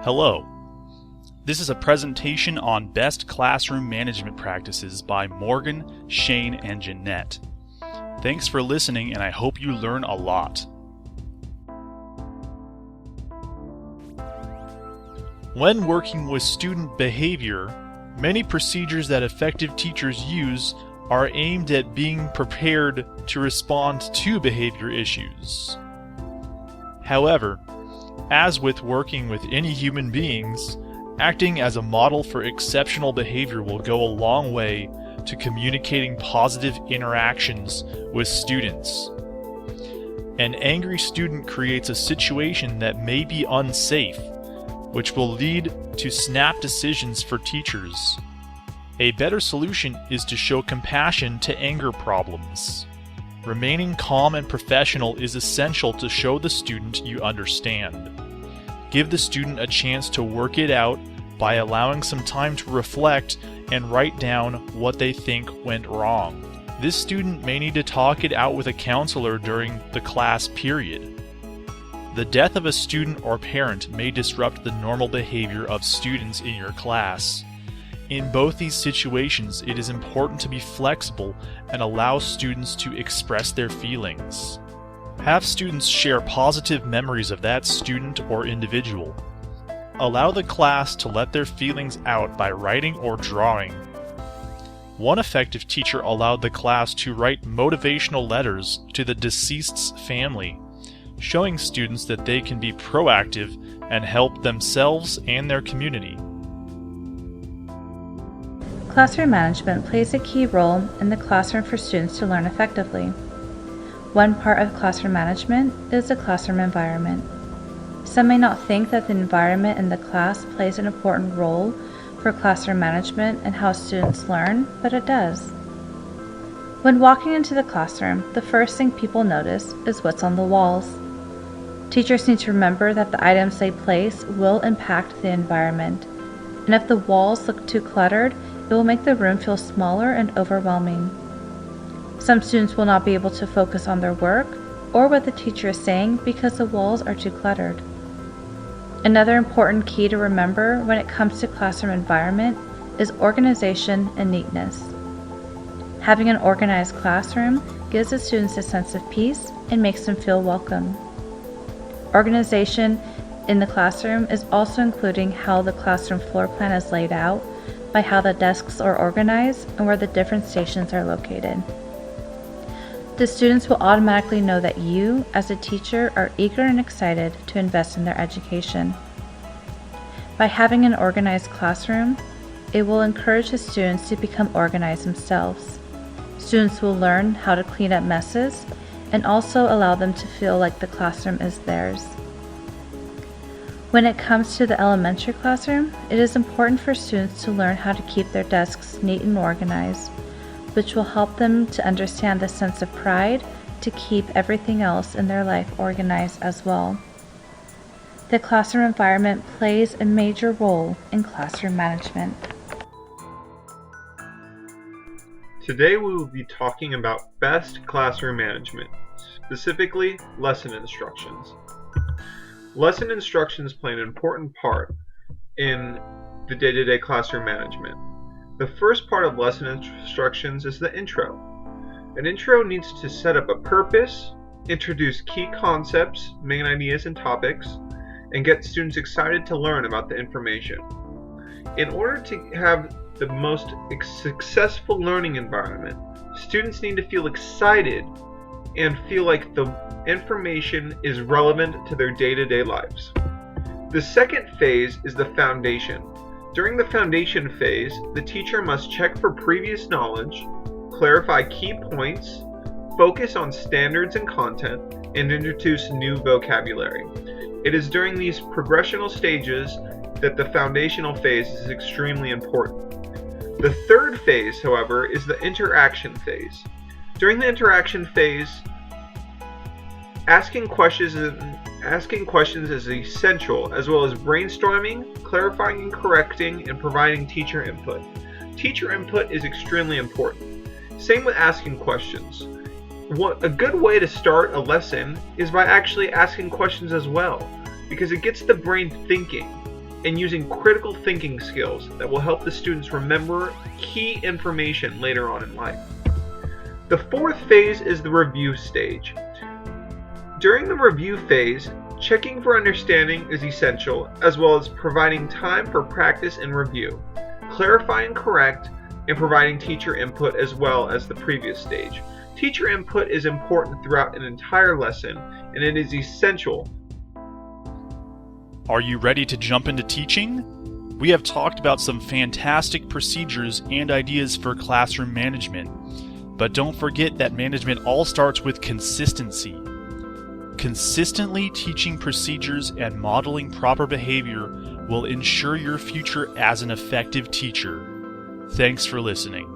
Hello. This is a presentation on best classroom management practices by Morgan, Shane, and Jeanette. Thanks for listening, and I hope you learn a lot. When working with student behavior, many procedures that effective teachers use are aimed at being prepared to respond to behavior issues. However, as with working with any human beings, acting as a model for exceptional behavior will go a long way to communicating positive interactions with students. An angry student creates a situation that may be unsafe, which will lead to snap decisions for teachers. A better solution is to show compassion to anger problems. Remaining calm and professional is essential to show the student you understand. Give the student a chance to work it out by allowing some time to reflect and write down what they think went wrong. This student may need to talk it out with a counselor during the class period. The death of a student or parent may disrupt the normal behavior of students in your class. In both these situations, it is important to be flexible and allow students to express their feelings. Have students share positive memories of that student or individual. Allow the class to let their feelings out by writing or drawing. One effective teacher allowed the class to write motivational letters to the deceased's family, showing students that they can be proactive and help themselves and their community. Classroom management plays a key role in the classroom for students to learn effectively. One part of classroom management is the classroom environment. Some may not think that the environment in the class plays an important role for classroom management and how students learn, but it does. When walking into the classroom, the first thing people notice is what's on the walls. Teachers need to remember that the items they place will impact the environment, and if the walls look too cluttered, it will make the room feel smaller and overwhelming. Some students will not be able to focus on their work or what the teacher is saying because the walls are too cluttered. Another important key to remember when it comes to classroom environment is organization and neatness. Having an organized classroom gives the students a sense of peace and makes them feel welcome. Organization in the classroom is also including how the classroom floor plan is laid out, by how the desks are organized, and where the different stations are located. The students will automatically know that you, as a teacher, are eager and excited to invest in their education. By having an organized classroom, it will encourage the students to become organized themselves. Students will learn how to clean up messes and also allow them to feel like the classroom is theirs. When it comes to the elementary classroom, it is important for students to learn how to keep their desks neat and organized, which will help them to understand the sense of pride to keep everything else in their life organized as well. The classroom environment plays a major role in classroom management. Today we will be talking about best classroom management, specifically lesson instructions. Lesson instructions play an important part in the day-to-day classroom management. The first part of lesson instructions is the intro. An intro needs to set up a purpose, introduce key concepts, main ideas and topics, and get students excited to learn about the information. In order to have the most successful learning environment, students need to feel excited and feel like the information is relevant to their day-to-day lives. The second phase is the foundation. During the foundation phase, the teacher must check for previous knowledge, clarify key points, focus on standards and content, and introduce new vocabulary. It is during these progressional stages that the foundational phase is extremely important. The third phase, however, is the interaction phase. During the interaction phase, asking questions is essential, as well as brainstorming, clarifying and correcting, and providing teacher input. Teacher input is extremely important. Same with asking questions. A good way to start a lesson is by actually asking questions as well, because it gets the brain thinking and using critical thinking skills that will help the students remember key information later on in life. The fourth phase is the review stage. During the review phase, checking for understanding is essential, as well as providing time for practice and review, clarifying correct, and providing teacher input as well as the previous stage. Teacher input is important throughout an entire lesson, and it is essential. Are you ready to jump into teaching? We have talked about some fantastic procedures and ideas for classroom management, but don't forget that management all starts with consistency. Consistently teaching procedures and modeling proper behavior will ensure your future as an effective teacher. Thanks for listening.